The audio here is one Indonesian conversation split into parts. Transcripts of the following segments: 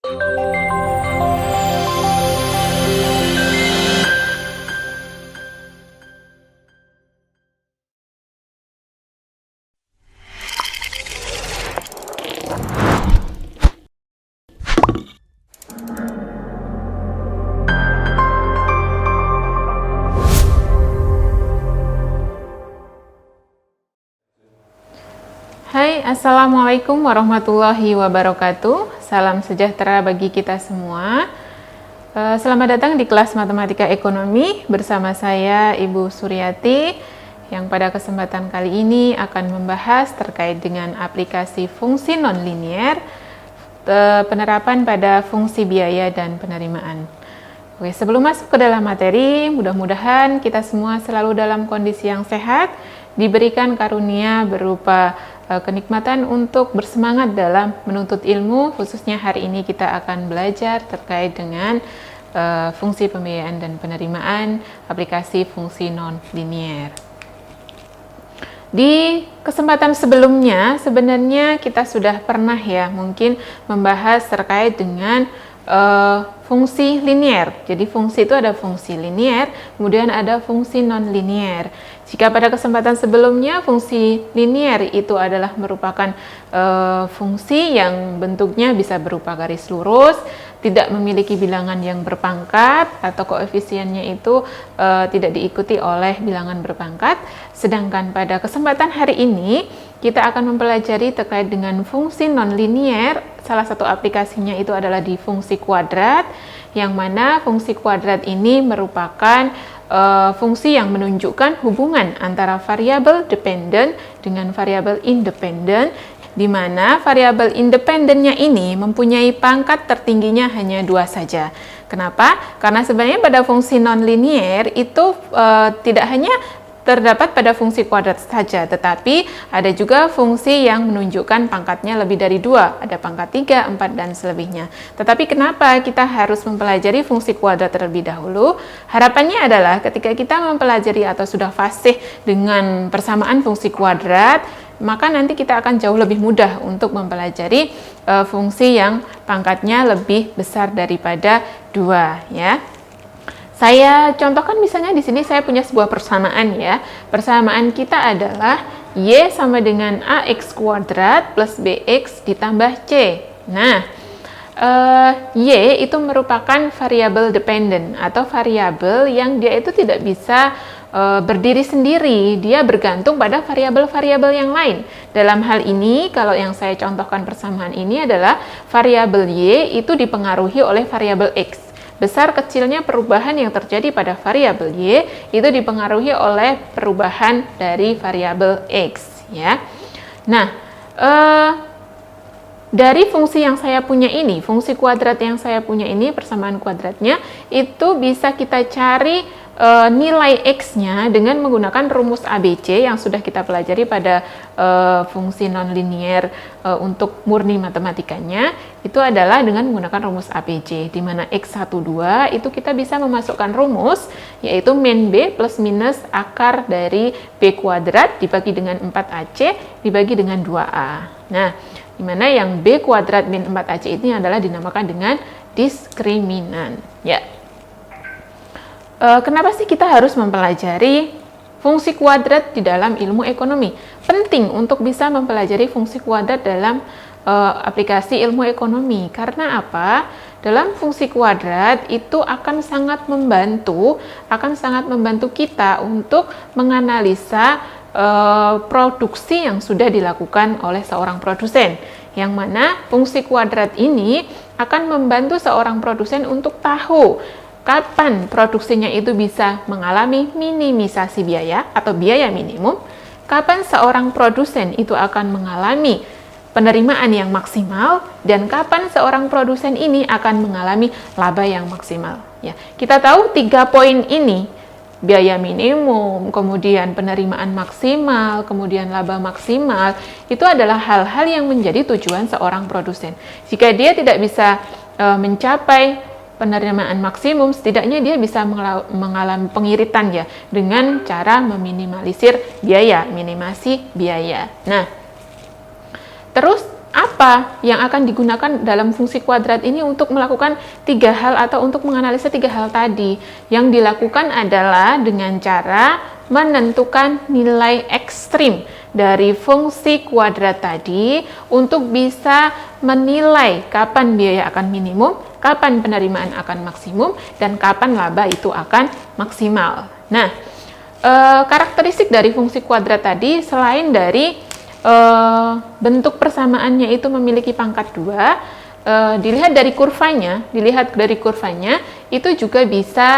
Hai, Assalamualaikum warahmatullahi wabarakatuh. Salam sejahtera bagi kita semua. Selamat datang di kelas Matematika Ekonomi bersama saya Ibu Suryati yang pada kesempatan kali ini akan membahas terkait dengan aplikasi fungsi nonlinier, penerapan pada fungsi biaya dan penerimaan. Oke, sebelum masuk ke dalam materi, mudah-mudahan kita semua selalu dalam kondisi yang sehat, diberikan karunia berupa kenikmatan untuk bersemangat dalam menuntut ilmu. Khususnya hari ini kita akan belajar terkait dengan fungsi pembiayaan dan penerimaan aplikasi fungsi non-linier. Di kesempatan sebelumnya sebenarnya kita sudah pernah ya mungkin membahas terkait dengan fungsi linier. Jadi fungsi itu ada fungsi linier, kemudian ada fungsi non-linier. Jika pada kesempatan sebelumnya fungsi linier itu adalah merupakan fungsi yang bentuknya bisa berupa garis lurus, tidak memiliki bilangan yang berpangkat atau koefisiennya itu tidak diikuti oleh bilangan berpangkat. Sedangkan pada kesempatan hari ini kita akan mempelajari terkait dengan fungsi nonlinier. Salah satu aplikasinya itu adalah di fungsi kuadrat, yang mana fungsi kuadrat ini merupakan fungsi yang menunjukkan hubungan antara variabel dependen dengan variabel independen, di mana variabel independennya ini mempunyai pangkat tertingginya hanya 2 saja. Kenapa? Karena sebenarnya pada fungsi nonlinier itu tidak hanya terdapat pada fungsi kuadrat saja, tetapi ada juga fungsi yang menunjukkan pangkatnya lebih dari 2, ada pangkat 3, 4, dan selebihnya. Tetapi kenapa kita harus mempelajari fungsi kuadrat terlebih dahulu? Harapannya adalah ketika kita mempelajari atau sudah fasih dengan persamaan fungsi kuadrat, maka nanti kita akan jauh lebih mudah untuk mempelajari fungsi yang pangkatnya lebih besar daripada 2 ya. Saya contohkan misalnya di sini saya punya sebuah persamaan ya. Persamaan kita adalah Y sama dengan AX kuadrat plus BX ditambah C. Nah, Y itu merupakan variabel dependen atau variabel yang dia itu tidak bisa berdiri sendiri, dia bergantung pada variabel-variabel yang lain. Dalam hal ini, kalau yang saya contohkan persamaan ini adalah variabel Y itu dipengaruhi oleh variabel X. Besar kecilnya perubahan yang terjadi pada variabel Y itu dipengaruhi oleh perubahan dari variabel X ya. Nah, dari fungsi yang saya punya ini, fungsi kuadrat yang saya punya ini, persamaan kuadratnya itu bisa kita cari nilai X-nya dengan menggunakan rumus ABC yang sudah kita pelajari pada fungsi nonlinier untuk murni matematikanya. Itu adalah dengan menggunakan rumus ABC, di mana X12 itu kita bisa memasukkan rumus, yaitu min B plus minus akar dari B kuadrat dibagi dengan 4AC dibagi dengan 2A. Nah, di mana yang B kuadrat min 4AC ini adalah dinamakan dengan diskriminan. Ya. Kenapa sih kita harus mempelajari fungsi kuadrat di dalam ilmu ekonomi? Penting untuk bisa mempelajari fungsi kuadrat dalam aplikasi ilmu ekonomi. Karena apa? Dalam fungsi kuadrat itu akan sangat membantu kita untuk menganalisa produksi yang sudah dilakukan oleh seorang produsen. Yang mana fungsi kuadrat ini akan membantu seorang produsen untuk tahu kapan produksinya itu bisa mengalami minimisasi biaya atau biaya minimum, kapan seorang produsen itu akan mengalami penerimaan yang maksimal, dan kapan seorang produsen ini akan mengalami laba yang maksimal. Ya, kita tahu 3 poin ini, biaya minimum, kemudian penerimaan maksimal, kemudian laba maksimal, itu adalah hal-hal yang menjadi tujuan seorang produsen. Jika dia tidak bisa mencapai penerimaan maksimum, setidaknya dia bisa mengalami pengiritan ya dengan cara meminimalisir biaya, minimasi biaya. Nah, terus apa yang akan digunakan dalam fungsi kuadrat ini untuk melakukan 3 hal atau untuk menganalisa 3 hal tadi? Yang dilakukan adalah dengan cara menentukan nilai ekstrim dari fungsi kuadrat tadi untuk bisa menilai kapan biaya akan minimum, kapan penerimaan akan maksimum, dan kapan laba itu akan maksimal. Nah, karakteristik dari fungsi kuadrat tadi selain dari bentuk persamaannya itu memiliki pangkat 2, dilihat dari kurvanya itu juga bisa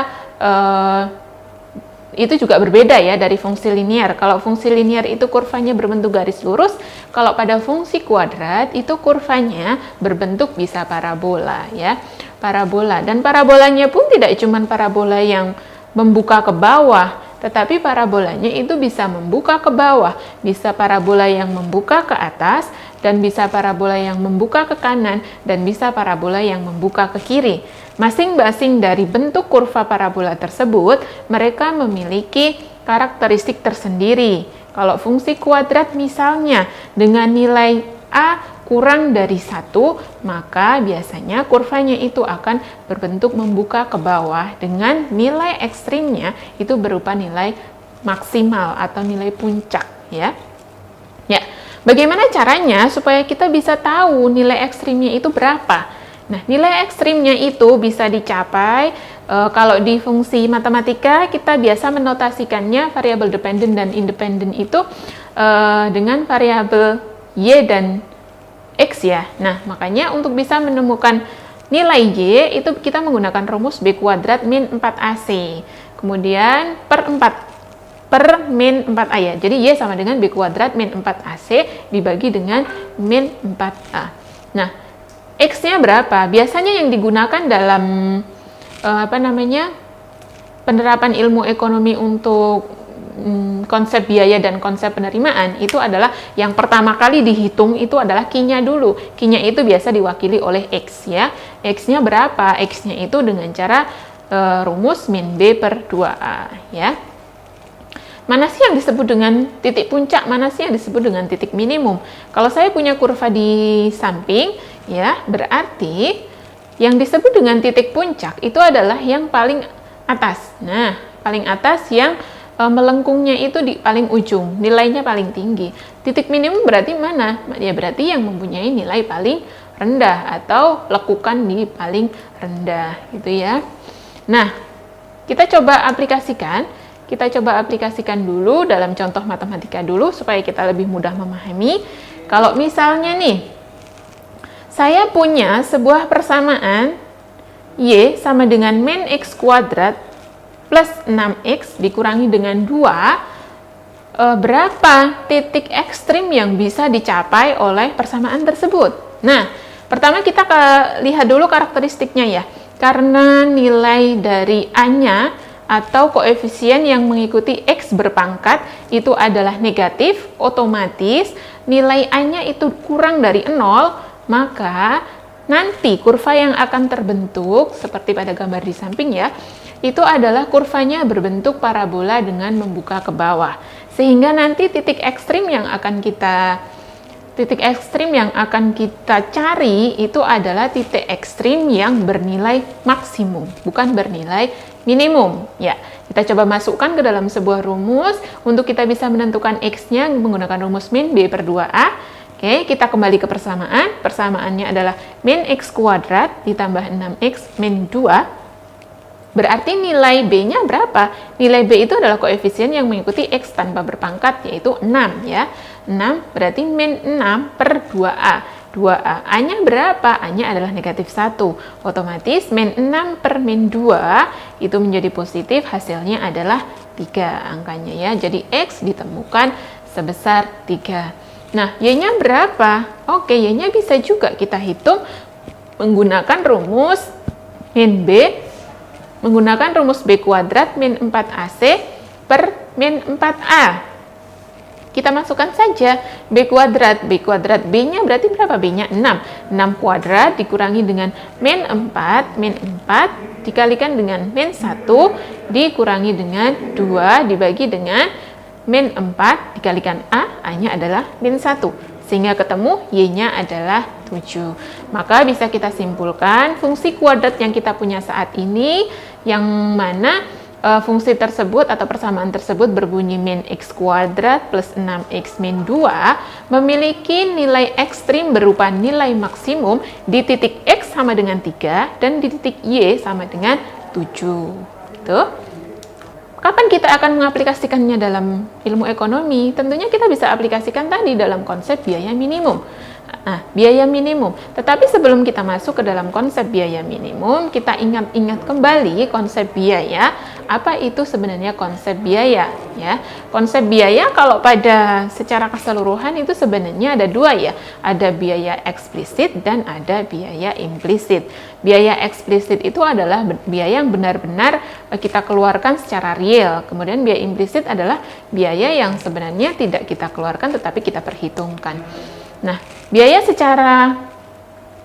itu juga berbeda ya dari fungsi linear. Kalau fungsi linear itu kurvanya berbentuk garis lurus, kalau pada fungsi kuadrat itu kurvanya berbentuk bisa parabola ya. Parabola, dan parabolanya pun tidak cuma parabola yang membuka ke bawah, tetapi parabolanya itu bisa membuka ke bawah, bisa parabola yang membuka ke atas, dan bisa parabola yang membuka ke kanan, dan bisa parabola yang membuka ke kiri. Masing-masing dari bentuk kurva parabola tersebut, mereka memiliki karakteristik tersendiri. Kalau fungsi kuadrat misalnya dengan nilai A kurang dari 1, maka biasanya kurvanya itu akan berbentuk membuka ke bawah dengan nilai ekstrimnya itu berupa nilai maksimal atau nilai puncak ya. Ya, bagaimana caranya supaya kita bisa tahu nilai ekstrimnya itu berapa? Nah, nilai ekstrimnya itu bisa dicapai kalau di fungsi matematika kita biasa menotasikannya variabel dependen dan independen itu dengan variabel y dan x ya. Nah, makanya untuk bisa menemukan nilai y itu kita menggunakan rumus b kuadrat min 4ac. Kemudian per min 4a ya. Jadi y sama dengan b kuadrat min 4ac dibagi dengan min 4a. Nah, x-nya berapa? Biasanya yang digunakan dalam penerapan ilmu ekonomi untuk konsep biaya dan konsep penerimaan itu adalah yang pertama kali dihitung itu adalah Q-nya dulu. Q-nya itu biasa diwakili oleh X ya. X-nya berapa? X-nya itu dengan cara rumus min B per 2A ya. Mana sih yang disebut dengan titik puncak? Mana sih yang disebut dengan titik minimum? Kalau saya punya kurva di samping, ya berarti yang disebut dengan titik puncak itu adalah yang paling atas. Nah, paling atas yang melengkungnya itu di paling ujung, nilainya paling tinggi. Titik minimum berarti mana? Ya berarti yang mempunyai nilai paling rendah atau lekukan di paling rendah, gitu ya. Nah, kita coba aplikasikan. Kita coba aplikasikan dulu dalam contoh matematika dulu supaya kita lebih mudah memahami. Kalau misalnya nih, saya punya sebuah persamaan Y sama dengan min X kuadrat plus 6X dikurangi dengan 2, berapa titik ekstrim yang bisa dicapai oleh persamaan tersebut? Nah, pertama kita lihat dulu karakteristiknya ya. Karena nilai dari A-nya atau koefisien yang mengikuti X berpangkat itu adalah negatif, otomatis nilai A-nya itu kurang dari 0, maka nanti kurva yang akan terbentuk, seperti pada gambar di samping ya, itu adalah kurvanya berbentuk parabola dengan membuka ke bawah. Sehingga nanti titik ekstrim yang akan kita cari itu adalah titik ekstrim yang bernilai maksimum, bukan bernilai minimum. Ya, kita coba masukkan ke dalam sebuah rumus untuk kita bisa menentukan X-nya menggunakan rumus min B per 2A. Oke, kita kembali ke persamaan. Persamaannya adalah min X kuadrat ditambah 6X min 2. Berarti nilai B-nya berapa? Nilai B itu adalah koefisien yang mengikuti X tanpa berpangkat, yaitu 6 ya. 6 berarti min 6 per 2A. 2A. A-nya berapa? A-nya adalah negatif 1. Otomatis min 6 per min 2 itu menjadi positif, hasilnya adalah 3 angkanya ya. Jadi X ditemukan sebesar 3. Nah, Y-nya berapa? Oke, Y-nya bisa juga kita hitung menggunakan rumus min B, menggunakan rumus B kuadrat min 4AC per min 4A. Kita masukkan saja B kuadrat. B kuadrat B-nya berarti berapa? B-nya 6. 6 kuadrat dikurangi dengan min 4. Min 4 dikalikan dengan min 1 dikurangi dengan 2 dibagi dengan min 4 dikalikan A. A-nya adalah min 1. sehingga ketemu Y-nya adalah 7. Maka bisa kita simpulkan fungsi kuadrat yang kita punya saat ini, yang mana fungsi tersebut atau persamaan tersebut berbunyi min x kuadrat plus 6x min 2 memiliki nilai ekstrim berupa nilai maksimum di titik x sama dengan 3 dan di titik y sama dengan 7. Gitu. Kapan kita akan mengaplikasikannya dalam ilmu ekonomi? Tentunya kita bisa aplikasikan tadi dalam konsep biaya minimum. Nah, biaya minimum. Tetapi sebelum kita masuk ke dalam konsep biaya minimum, kita ingat-ingat kembali konsep biaya. Apa itu sebenarnya konsep biaya? Ya, konsep biaya kalau pada secara keseluruhan itu sebenarnya ada dua ya. Ada biaya eksplisit dan ada biaya implisit. Biaya eksplisit itu adalah biaya yang benar-benar kita keluarkan secara real. Kemudian biaya implisit adalah biaya yang sebenarnya tidak kita keluarkan tetapi kita perhitungkan. Nah, biaya secara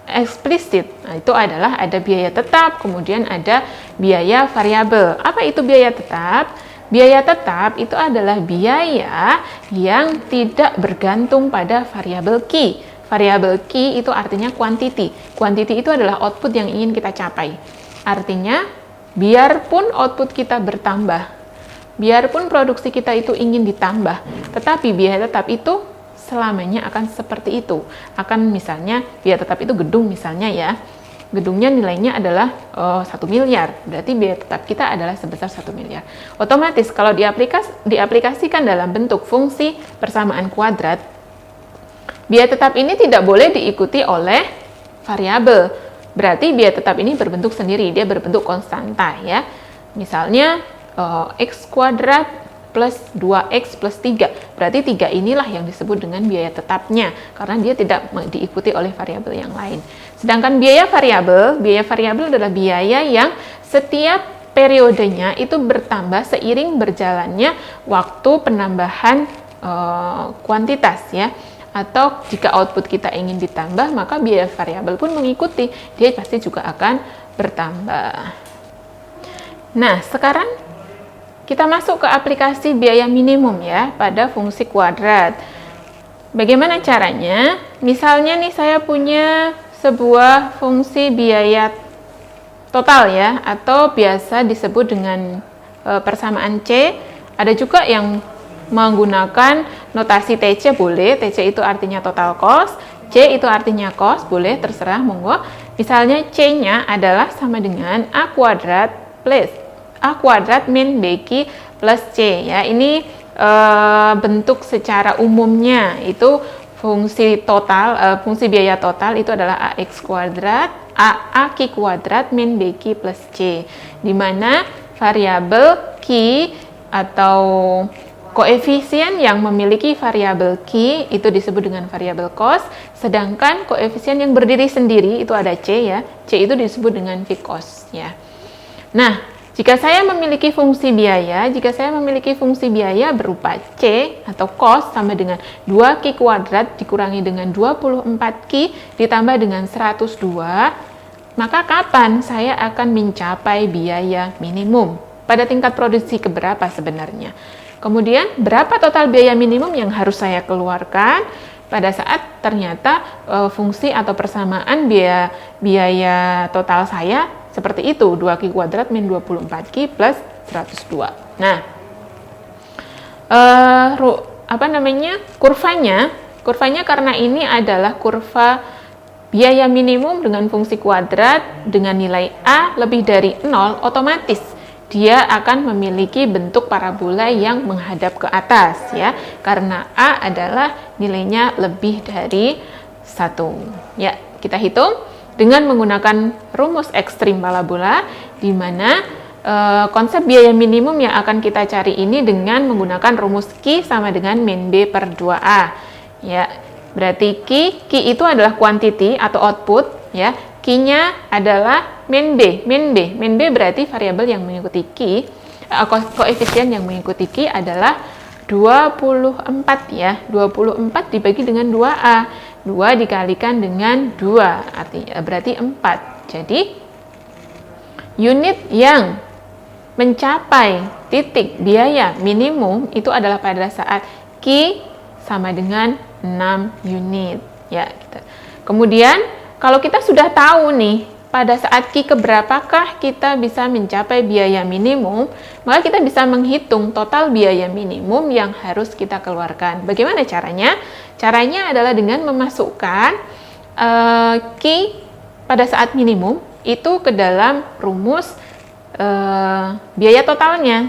eksplisit, itu adalah ada biaya tetap, kemudian ada biaya variabel. Apa itu biaya tetap? Biaya tetap itu adalah biaya yang tidak bergantung pada variabel Q. Variabel Q itu artinya quantity. Quantity itu adalah output yang ingin kita capai. Artinya, biarpun output kita bertambah, biarpun produksi kita itu ingin ditambah, tetapi biaya tetap itu selamanya akan seperti itu. Akan misalnya, biaya tetap itu gedung misalnya ya. Gedungnya nilainya adalah 1 miliar. Berarti biaya tetap kita adalah sebesar 1 miliar. Otomatis kalau diaplikasikan dalam bentuk fungsi persamaan kuadrat, biaya tetap ini tidak boleh diikuti oleh variabel. Berarti biaya tetap ini berbentuk sendiri, dia berbentuk konstanta ya. Misalnya x kuadrat plus 2x plus 3. Berarti 3 inilah yang disebut dengan biaya tetapnya, karena dia tidak diikuti oleh variabel yang lain. Sedangkan biaya variabel adalah biaya yang setiap periodenya itu bertambah seiring berjalannya waktu penambahan kuantitas ya. Atau jika output kita ingin ditambah, maka biaya variabel pun mengikuti, dia pasti juga akan bertambah. Nah, sekarang kita masuk ke aplikasi biaya minimum ya pada fungsi kuadrat. Bagaimana caranya? Misalnya nih saya punya sebuah fungsi biaya total ya, atau biasa disebut dengan persamaan C. Ada juga yang menggunakan notasi TC boleh. TC itu artinya total cost, C itu artinya cost, boleh terserah monggo. Misalnya C-nya adalah sama dengan A kuadrat plus A kuadrat min BQ plus C ya. Ini bentuk secara umumnya itu fungsi total, fungsi biaya total itu adalah AX kuadrat AQ kuadrat min BQ plus C, di mana variabel Q atau koefisien yang memiliki variabel Q itu disebut dengan variabel cost, sedangkan koefisien yang berdiri sendiri itu ada C ya. C itu disebut dengan fixed cost ya. Nah, jika saya memiliki fungsi biaya berupa C atau cost sama dengan 2Q kuadrat dikurangi dengan 24Q ditambah dengan 102, maka kapan saya akan mencapai biaya minimum? Pada tingkat produksi keberapa sebenarnya? Kemudian, berapa total biaya minimum yang harus saya keluarkan pada saat ternyata fungsi atau persamaan biaya total saya seperti itu, 2Q kuadrat min 24Q plus 102. Nah, kurvanya karena ini adalah kurva biaya minimum dengan fungsi kuadrat dengan nilai A lebih dari 0, otomatis dia akan memiliki bentuk parabola yang menghadap ke atas ya, karena A adalah nilainya lebih dari 1. Ya, kita hitung dengan menggunakan rumus ekstrim parabola, di mana konsep biaya minimum yang akan kita cari ini dengan menggunakan rumus Q sama dengan min B per 2A. Ya, berarti Q itu adalah quantity atau output, ya. Q-nya adalah min B. Min B berarti variabel yang mengikuti Q, koefisien yang mengikuti Q adalah 24 ya. 24 dibagi dengan 2A. 2 dikalikan dengan 2, artinya berarti 4. Jadi, unit yang mencapai titik biaya minimum itu adalah pada saat Q sama dengan 6 unit ya gitu. Kemudian kalau kita sudah tahu nih pada saat Q keberapakah kita bisa mencapai biaya minimum, maka kita bisa menghitung total biaya minimum yang harus kita keluarkan. Bagaimana caranya? Caranya adalah dengan memasukkan Q pada saat minimum itu ke dalam rumus biaya totalnya.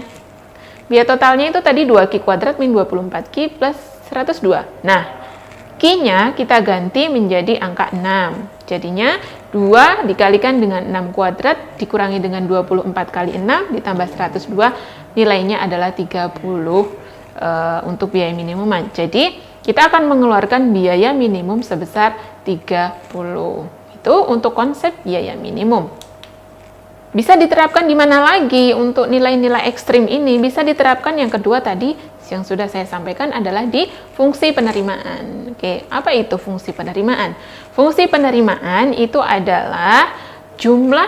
Biaya totalnya itu tadi 2Q kuadrat min 24Q plus 102. Nah, Q-nya kita ganti menjadi angka 6. Jadinya 2 dikalikan dengan 6 kuadrat dikurangi dengan 24 kali 6 ditambah 102, nilainya adalah 30 untuk biaya minimuman. Jadi, kita akan mengeluarkan biaya minimum sebesar 30. Itu untuk konsep biaya minimum. Bisa diterapkan di mana lagi untuk nilai-nilai ekstrim ini? Bisa diterapkan yang kedua tadi yang sudah saya sampaikan adalah di fungsi penerimaan. Oke, apa itu fungsi penerimaan? Fungsi penerimaan itu adalah jumlah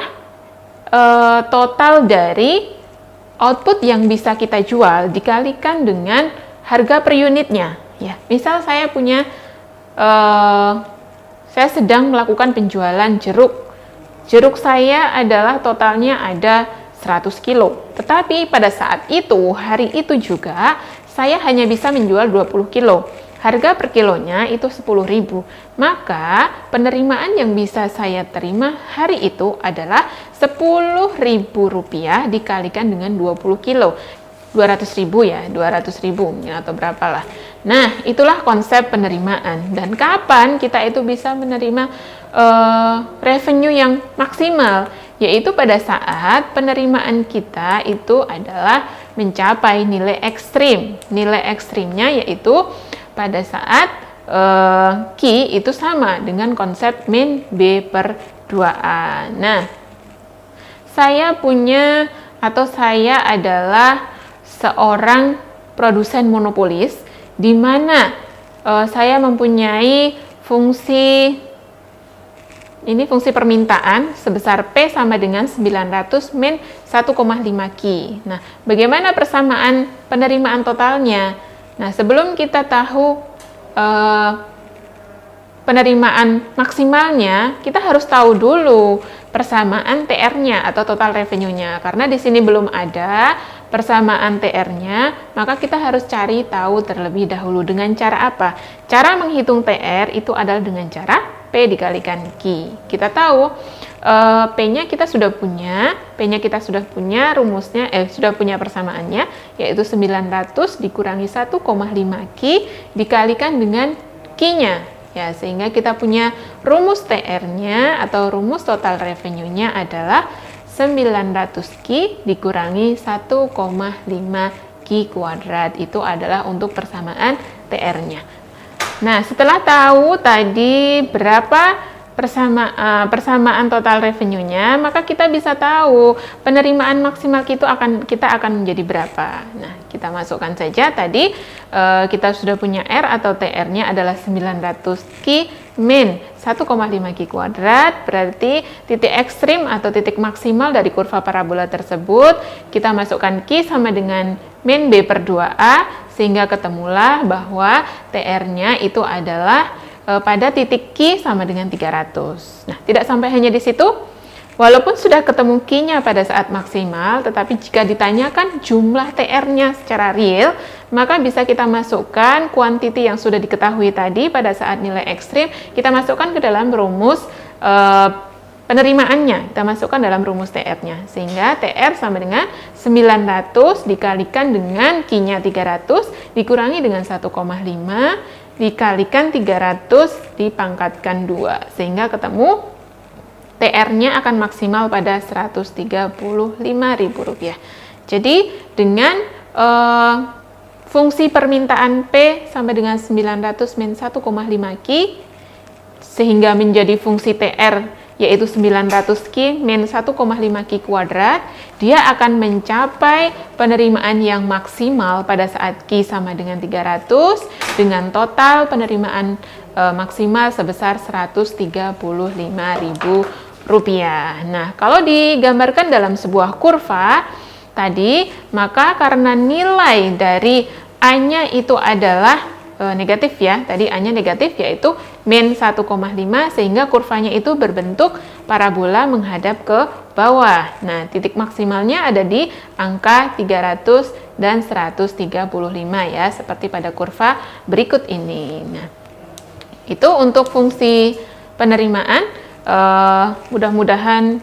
total dari output yang bisa kita jual dikalikan dengan harga per unitnya. Ya, misal saya punya, saya sedang melakukan penjualan jeruk. Jeruk saya adalah totalnya ada 100 kilo. Tetapi pada saat itu, hari itu juga, saya hanya bisa menjual 20 kilo. Harga per kilonya itu 10.000. Maka penerimaan yang bisa saya terima hari itu adalah Rp10.000 dikalikan dengan 20 kilo. 200.000 ya, 200.000 ya, atau berapalah. Nah, itulah konsep penerimaan. Dan kapan kita itu bisa menerima revenue yang maksimal? Yaitu pada saat penerimaan kita itu adalah mencapai nilai ekstrim. Nilai ekstrimnya yaitu pada saat Q itu sama dengan konsep min B per 2A. Nah, saya punya atau saya adalah seorang produsen monopolis di mana saya mempunyai fungsi permintaan sebesar P sama dengan 900 min 1,5 Q. Nah, bagaimana persamaan penerimaan totalnya? Nah, sebelum kita tahu penerimaan maksimalnya, kita harus tahu dulu persamaan TR-nya atau total revenue-nya. Karena di sini belum ada persamaan TR-nya, maka kita harus cari tahu terlebih dahulu. Dengan cara apa? Cara menghitung TR itu adalah dengan cara P dikalikan Q. Kita tahu P-nya kita sudah punya, rumusnya, sudah punya persamaannya, yaitu 900 dikurangi 1,5 Q dikalikan dengan Q-nya. Ya, sehingga kita punya rumus TR-nya atau rumus total revenue-nya adalah 900 Q dikurangi 1,5 Q kuadrat. Itu adalah untuk persamaan TR-nya. Nah, setelah tahu tadi berapa persamaan total revenue-nya, maka kita bisa tahu penerimaan maksimal kita akan menjadi berapa. Nah, kita masukkan saja tadi kita sudah punya R atau TR-nya adalah 900 Q min 1,5 Q kuadrat, berarti titik ekstrim atau titik maksimal dari kurva parabola tersebut kita masukkan Q sama dengan min B per 2A, sehingga ketemulah bahwa TR-nya itu adalah pada titik Q sama dengan 300. Nah, tidak sampai hanya di situ. Walaupun sudah ketemu Q-nya pada saat maksimal, tetapi jika ditanyakan jumlah TR-nya secara real, maka bisa kita masukkan kuantiti yang sudah diketahui tadi pada saat nilai ekstrim, kita masukkan ke dalam rumus penerimaannya. Kita masukkan dalam rumus TR-nya. Sehingga TR sama dengan 900 dikalikan dengan Q-nya 300, dikurangi dengan 1,5, dikalikan 300 dipangkatkan 2, sehingga ketemu TR-nya akan maksimal pada Rp135.000. Jadi dengan fungsi permintaan P sama dengan 900 min 1,5 Q, sehingga menjadi fungsi TR yaitu 900 Q min 1,5 Q kuadrat, dia akan mencapai penerimaan yang maksimal pada saat Q sama dengan 300 dengan total penerimaan maksimal sebesar Rp135.000. Nah, kalau digambarkan dalam sebuah kurva tadi, maka karena nilai dari A-nya itu adalah negatif ya. Tadi A-nya negatif yaitu min 1,5 sehingga kurvanya itu berbentuk parabola menghadap ke bawah. Nah, titik maksimalnya ada di angka 300 dan 135 ya, seperti pada kurva berikut ini. Nah, itu untuk fungsi penerimaan. Mudah-mudahan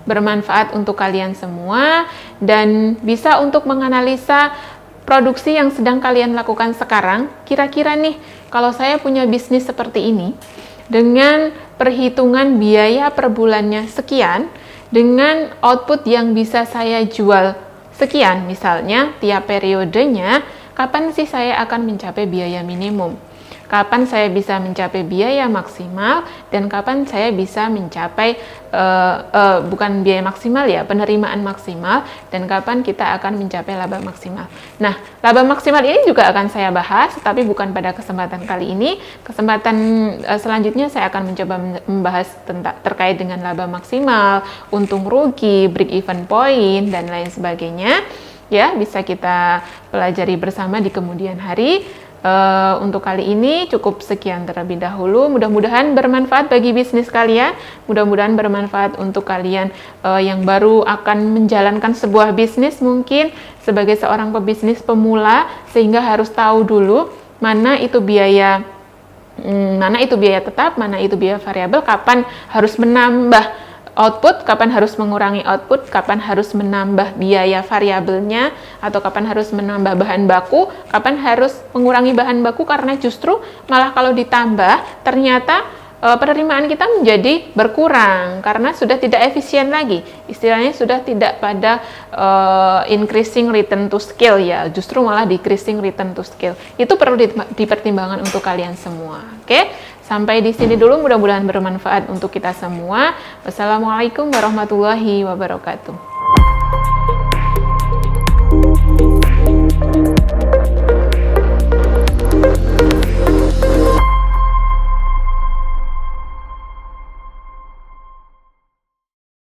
bermanfaat untuk kalian semua dan bisa untuk menganalisa produksi yang sedang kalian lakukan sekarang. Kira-kira nih, kalau saya punya bisnis seperti ini, dengan perhitungan biaya per bulannya sekian, dengan output yang bisa saya jual sekian, misalnya tiap periodenya, kapan sih saya akan mencapai biaya minimum? Kapan saya bisa mencapai biaya maksimal dan kapan saya bisa mencapai bukan biaya maksimal ya, penerimaan maksimal, dan kapan kita akan mencapai laba maksimal. Nah, laba maksimal ini juga akan saya bahas, tapi bukan pada kesempatan kali ini. Kesempatan selanjutnya saya akan mencoba membahas terkait dengan laba maksimal, untung rugi, break even point, dan lain sebagainya. Ya, bisa kita pelajari bersama di kemudian hari. Untuk kali ini cukup sekian terlebih dahulu. Mudah-mudahan bermanfaat bagi bisnis kalian. Mudah-mudahan bermanfaat untuk kalian yang baru akan menjalankan sebuah bisnis, mungkin sebagai seorang pebisnis pemula, sehingga harus tahu dulu mana itu biaya tetap, mana itu biaya variabel, kapan harus menambah output, kapan harus mengurangi output, kapan harus menambah biaya variabelnya, atau kapan harus menambah bahan baku, kapan harus mengurangi bahan baku, karena justru malah kalau ditambah ternyata penerimaan kita menjadi berkurang karena sudah tidak efisien lagi. Istilahnya sudah tidak pada increasing return to scale ya, justru malah decreasing return to scale. Itu perlu dipertimbangkan untuk kalian semua. Oke? Sampai di sini dulu, mudah-mudahan bermanfaat untuk kita semua. Wassalamualaikum warahmatullahi wabarakatuh.